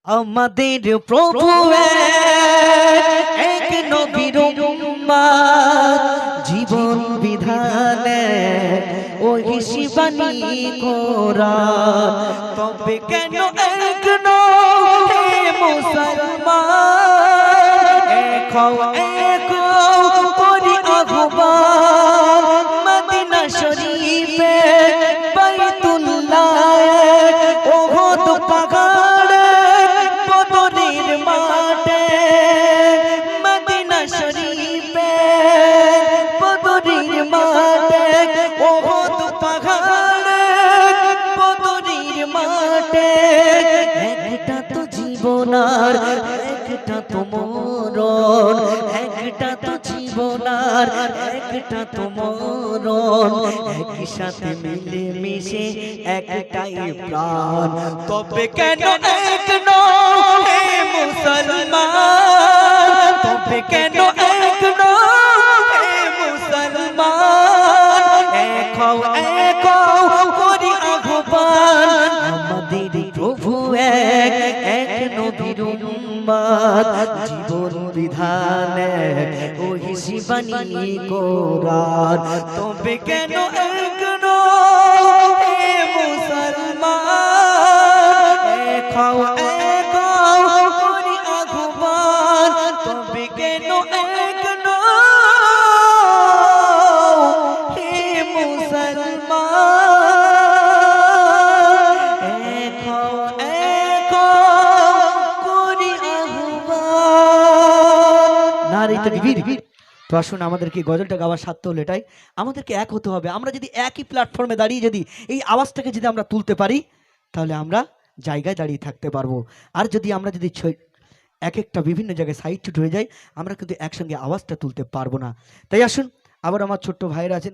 আমাদের প্রভু এক নবীর উম্মত, জীবন বিধানে ওহি শিবানী কোরআন। তবে কেন এক হে মুসলমান, এক করি আহ্বান মদিনা শরীফে বাইতুল্লাহ ওহদ পাহাড়ে বদরের মাঠে, মদিনা শরীফে বদরের মাঠে ওহদ পাহাড়ে বদরের মাঠে। একটা তো জীবন আর একটা তো মরণ, একটা তো জীবন আর একটা তো মরণ, একই সাথে মিলে মিশে একটাই প্রাণ। তবে কেন এক হে মুসলমান, তবে কেন এক হে মুসলমান, এক করি আহ্বান আমাদের প্রভু এক নবীর উম্মত, জীবন বিধানে ওহি শিবানী কোরআন। তবে কেন এক হে মুসলমান, এক করি আহ্বান। তবে কেন এক হে মুসলমান, এক করি আহ্বান। নারী তাকবীর। তো আসুন, আমাদেরকে গজলটা গাওয়ার সাধ্য হলো এটাই, আমাদেরকে এক হতে হবে। আমরা যদি একই প্ল্যাটফর্মে দাঁড়িয়ে যদি এই আওয়াজটাকে যদি আমরা তুলতে পারি, তাহলে আমরা জায়গায় দাঁড়িয়ে থাকতে পারবো। আর যদি আমরা যদি এক একটা বিভিন্ন জায়গায় সাইড ছুট হয়ে যাই, আমরা কিন্তু একসঙ্গে আওয়াজটা তুলতে পারবো না। তাই আসুন, আবার আমার ছোট্ট ভাইয়েরা আছেন।